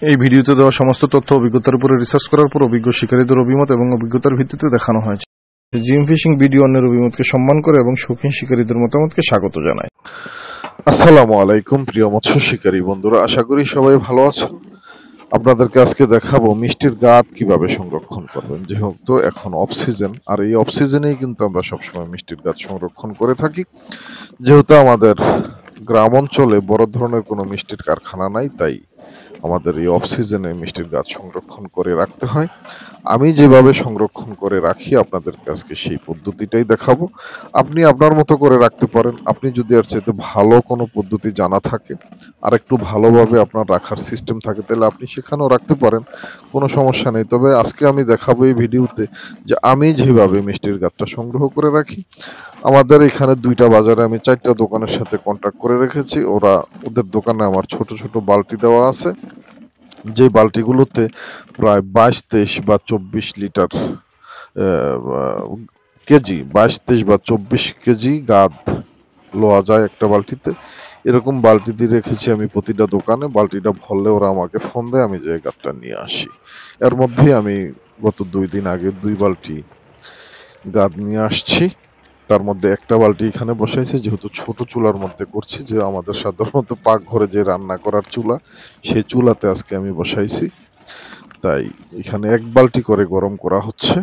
এই ভিডিওতে দেওয়া সমস্ত তথ্য অভিজ্ঞতার উপরে রিসার্চ করার পর অভিজ্ঞ শিকারীদের অভিমত এবং অভিজ্ঞতার ভিত্তিতে দেখানো হয়েছে। জিম ফিশিং ভিডিও অন্যের অভিমতকে সম্মান করে এবং শৌখিন শিকারীদের মতামতকে স্বাগত জানায়। আসসালামু আলাইকুম প্রিয় মৎস্য শিকারী বন্ধুরা, আশা করি সবাই ভালো আছেন। আপনাদেরকে আজকে দেখাবো মিষ্টির গাদ কিভাবে সংরক্ষণ করবেন। যেহেতু এখন অফ সিজন, আর এই অফ সিজনেই কিন্তু আমরা সবসময় মিষ্টির গাদ সংরক্ষণ করে থাকি। যেহেতু আমাদের গ্রাম অঞ্চলে বড় ধরনের কোনো মিষ্টির কারখানা নাই, তাই আমাদের এই অফ সিজনে মিষ্টির গাছ সংরক্ষণ করে রাখতে হয়। আমি যেভাবে সংরক্ষণ করে রাখি আপনাদেরকে আজকে সেই পদ্ধতিটাই দেখাবো। আপনি আপনার মতো করে রাখতে পারেন। আপনি যদি আর চাইতে ভালো কোনো পদ্ধতি জানা থাকে, আর একটু ভালোভাবে আপনার রাখার সিস্টেম থাকে, তাহলে আপনি সেখানেও রাখতে পারেন, কোনো সমস্যা নেই। তবে আজকে আমি দেখাবো এই ভিডিওতে যে আমি যেভাবে মিষ্টির গাছটা সংগ্রহ করে রাখি। আমাদের এখানে 2টা বাজারে আমি 4টা দোকানের সাথে কন্ট্যাক্ট করে রেখেছি। ওদের দোকানে আমার ছোট ছোট বালতি দেওয়া আছে, যে বালতিগুলোতে প্রায় 22-23 বা 24 লিটার কেজি 22-23 বা 24 কেজি গাদ লওয়া যায় একটা বালতিতে। এরকম বালতি দিয়ে রেখেছি আমি প্রতিটা দোকানে। বালতিটা ভরলে ওরা আমাকে ফোন দেয়, আমি যে গাদটা নিয়ে আসি। এর মধ্যেই আমি গত 2 দিন আগে 2 বালতি গাদ নিয়ে আসছি। তার মধ্যে একটা বালতি এখানে বসাইছে, যেহেতু ছোট চুলার মধ্যে করছি, যে আমাদের সাধারণত পাকঘরে যে রান্না করার চুলা, সেই চুলাতে আজকে আমি বসাইছি। তাই এখানে 1 বালতি করে গরম করা হচ্ছে।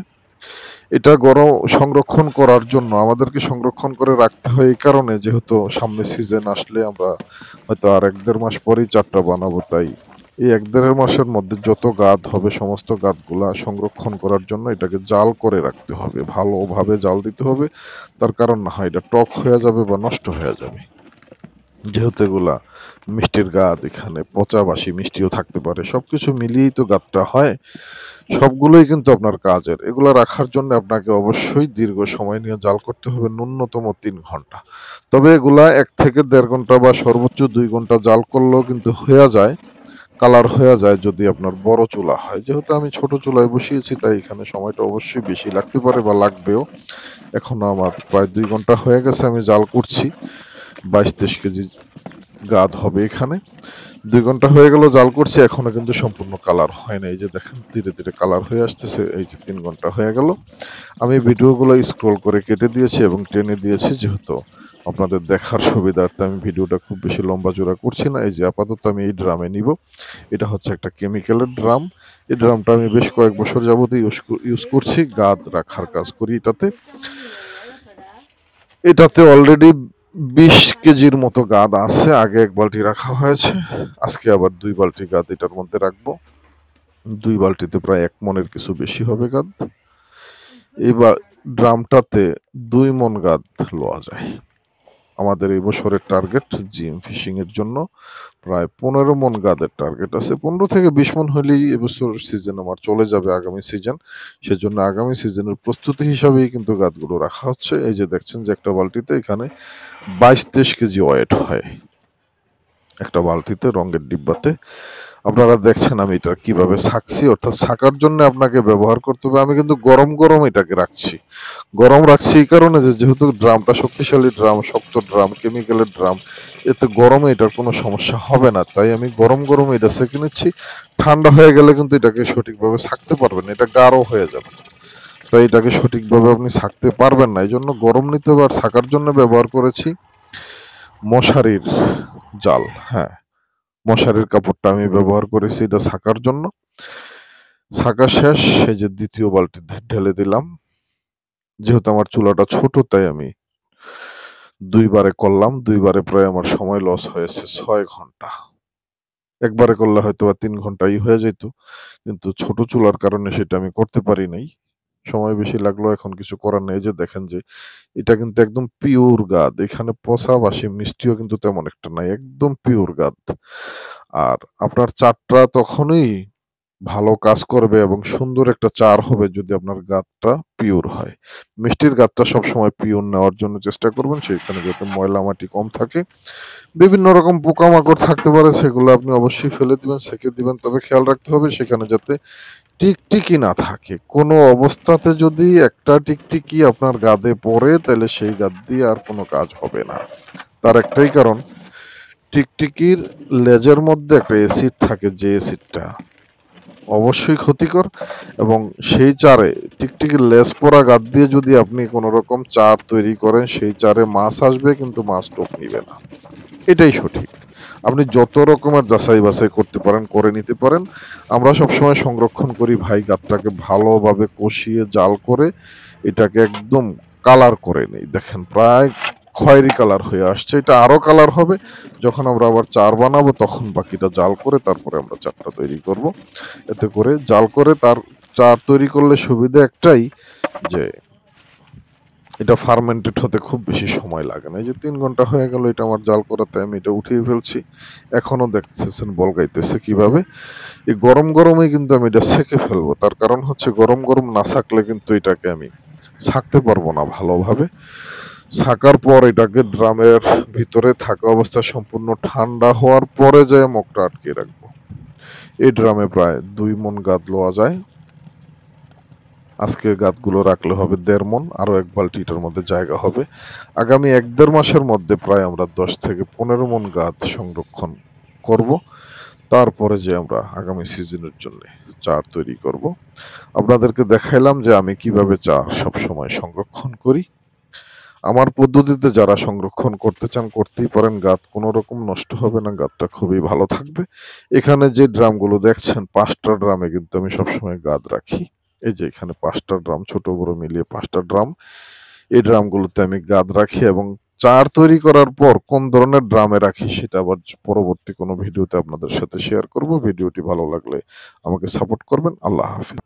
এটা গরম সংরক্ষণ করার জন্য আমাদেরকে সংরক্ষণ করে রাখতে হয় এই কারণে, যেহেতু সামনে সিজন আসলে আমরা হয়তো আর 1-1.5 মাস পরেই 4টা বানাবো। তাই এই 1-1.5 মাসের মধ্যে যত গাদ হবে সমস্ত গাদগুলা সংরক্ষণ করার জন্য এটাকে জাল করে রাখতে হবে, ভালোভাবে জাল দিতে হবে। তার কারণ না হয় এটা টক হয়ে যাবে বা নষ্ট হয়ে যাবে। যেহেতু এগুলা মিষ্টির গাদ, এখানে পচা বাসি মিষ্টিও থাকতে পারে, সবকিছু মিলিয়েই তো গাদটা হয়। সবগুলোই কিন্তু আপনার কাজের। এগুলা রাখার জন্য আপনাকে অবশ্যই দীর্ঘ সময় নিয়ে জাল করতে হবে, ন্যূনতম 3 ঘন্টা। তবে এগুলা 1 থেকে 1.5 ঘন্টা বা সর্বোচ্চ 2 ঘন্টা জাল করলেও কিন্তু হয়ে যায়, কালার হয়ে যায়, যদি আপনার বড় চুলা হয়। যেহেতু আমি ছোট চুলায় বসিয়েছি, তাই এখানে সময়টা অবশ্যই বেশি লাগতে পারে বা লাগবেও। এখনো আমার প্রায় 2 ঘন্টা হয়ে গেছে আমি জাল করছি। 22-23 কেজি গাদ হবে এখানে। 2 ঘন্টা হয়ে গেল জাল করছি, এখনো কিন্তু সম্পূর্ণ কালার হয় না। এই যে দেখেন ধীরে ধীরে কালার হয়ে আসতেছে। এই যে 3 ঘন্টা হয়ে গেল। আমি ভিডিওগুলো স্ক্রল করে কেটে দিয়েছি এবং টেনে দিয়েছি, যেহেতু আপনাদের দেখার সুবিধার্থে আমি ভিডিওটা খুব বেশি লম্বা চূড়া করছি না। এই যে আপাতত আমি এই ড্রামে নিব। এটা হচ্ছে একটা কেমিক্যালের ড্রাম। এই ড্রামটা আমি বেশ কয়েক বছর যাবত ইউজ করছি, গাদ রাখার কাজ করি এটাতে। এটাতে অলরেডি 20 কেজির মতো গাদ আছে। আগে 1 বালতি রাখা হয়েছে, আজকে আবার 2 বালতি গাদ এটার মধ্যে রাখবো। 2 বালতিতে প্রায় 1 মনের কিছু বেশি হবে গাদ। এবার ড্রামটাতে 2 মন গাদ লওয়া যায়। আমাদের এই বছরের টার্গেট জিম ফিশিং এর জন্য প্রায় 15 মন গাদের টার্গেট আছে। 15 থেকে 20 মন হলেই এবছর সিজন আমার চলে যাবে, আগামী সিজন। সেজন্য আগামী সিজনের প্রস্তুতি হিসাবেই কিন্তু গাদগুলো রাখা হচ্ছে। এই যে দেখছেন যে একটা বালতিতে এখানে 22-23 কেজি ওয়েট হয় একটা বালতিতে, রঙের ডিব্বাতে। আপনারা দেখছেন আমি এটা কিভাবে ছাকছি, অর্থাৎ ছাকার জন্য আপনাকে ব্যবহার করতে হবে। আমি কিন্তু গরম গরম এটাকে রাখছি। গরম রাখছি এই কারণে যে, যেহেতু ড্রামটা শক্তিশালী ড্রাম, শক্ত ড্রাম, কেমিক্যালের ড্রাম, এতে গরমে এটার কোনো সমস্যা হবে না। তাই আমি গরম গরম এটা সেঁকে নিচ্ছি। ঠান্ডা হয়ে গেলে কিন্তু এটাকে সঠিকভাবে ছাকতে পারবেন না, এটা গাঢ় হয়ে যাবে। তাই এটাকে সঠিকভাবে আপনি ছাকতে পারবেন না, এই জন্য গরম নিতে হবে। আর ছাকার জন্য ব্যবহার করেছি মশারির জাল। হ্যাঁ, মশারির কাপড়টা আমি ব্যবহার করেছি এটা ছাকার জন্য। ছাকা শেষ, এই যে 2য় বালতি ঢেলে দিলাম। যেহেতু আমার চুলাটা ছোট, তাই আমি 2 বারে করলাম। 2 বারে প্রায় আমার সময় লস হয়েছে 6 ঘন্টা। একবারে করলে হয়তো বা 3 ঘন্টাই হয়ে যেত, কিন্তু ছোট চুলার কারণে সেটা আমি করতে পারি নাই। সময় বেশি লাগলো, এখন কিছু করার নেই। যে দেখেন যে এটা কিন্তু একদম পিওর গাদ, এখানে পচা বাসি মিষ্টিও কিন্তু তেমন একটা নাই, একদম পিওর গাদ। আর আপনার চারটা তখনই ভালো কাজ করবে এবং সুন্দর একটা চার হবে যদি আপনার গাদটা পিওর হয়। মিষ্টির গাদটা সবসময় পিওর নেওয়ার জন্য চেষ্টা করবেন, সেখানে যাতে ময়লা মাটি কম থাকে। বিভিন্ন রকম পোকামাকড় থাকতে পারে, সেগুলো আপনি অবশ্যই ফেলে দিবেন, সেঁকে দিবেন। তবে খেয়াল রাখতে হবে সেখানে যাতে টিকটিকি না থাকে। কোনো অবস্থাতে যদি একটা টিকটিকি আপনার গাদে পড়ে, তাহলে সেই গাদ দিয়ে আর কোনো কাজ হবে না। তার একটাই কারণ, টিকটিকির লেজের মধ্যে একটা অ্যাসিড থাকে, যে অ্যাসিডটা অবশ্যই ক্ষতিকর, এবং সেই চারে টিকটিকির লেজ পড়া গাদ দিয়ে যদি আপনি কোনো রকম চার তৈরি করেন, সেই চারে মাছ আসবে কিন্তু মাছ টোপ নিবে না। এটাই সঠিক। আপনি যত রকমের যাচাই বাছাই করতে পারেন, করে নিতে পারেন। আমরা সবসময় সংরক্ষণ করি ভাই গাদটাকে ভালোভাবে কষিয়ে জাল করে এটাকে একদম কালার করে নেই। দেখেন প্রায় খয়েরি কালার হয়ে আসছে, এটা আরো কালার হবে যখন আমরা আবার চার বানাবো, তখন বাকিটা জাল করে তারপরে আমরা চারটা তৈরি করব। এতে করে জাল করে তার চার তৈরি করলে সুবিধা একটাই, যে এটা ফার্মেন্টেড হতে খুব বেশি সময় লাগে না। এই যে ৩ ঘন্টা হয়ে গেল এটা আমার জাল করাতে, আমি এটা উঠিয়ে ফেলছি। এখনো দেখতেছেন বলগাইতেছে কিভাবে। এই গরম গরমেই কিন্তু আমি এটা সেকে ফেলবো, তার কারণ হচ্ছে গরম গরম না ছাকলে কিন্তু এটাকে আমি ছাকতে পারবো না ভালোভাবে। ছাকার পর এটাকে ড্রামের ভিতরে থাকা অবস্থায় সম্পূর্ণ ঠান্ডা হওয়ার পরে যায় মুখটা আটকে রাখবো। এই ড্রামে প্রায় ২ মণ গাদ লওয়া যায়। আজকে গাদগুলো রাখলে হবে ১.৫ মণ, আরো ১ বালতি এটার মধ্যে জায়গা হবে। আগামী ১-১.৫ মাসের মধ্যে প্রায় আমরা ১০ থেকে ১৫ মণ গাদ সংরক্ষণ করব। তারপরে যে আমরা আগামী সিজনের জন্য চার তৈরি করব। আপনাদেরকে দেখাইলাম যে আমি কিভাবে চার সবসময় সংরক্ষণ করি। আমার পদ্ধতিতে যারা সংরক্ষণ করতে চান করতেই পারেন, গাদ কোনো রকম নষ্ট হবে না, গাদটা খুবই ভালো থাকবে। এখানে যে ড্রামগুলো দেখছেন ৫টা ড্রামে কিন্তু আমি সবসময় গাদ রাখি। এই যে এখানে ৫টা ড্রাম, ছোট বড় মিলিয়ে ৫টা ড্রাম। এই ড্রামগুলোতে আমি গাদ রাখি, এবং চার তৈরি করার পর কোন ধরনের ড্রামে রাখি সেটা আবার পরবর্তী কোনো ভিডিওতে আপনাদের সাথে শেয়ার করব। ভিডিওটি ভালো লাগলে আমাকে সাপোর্ট করবেন। আল্লাহ হাফেজ।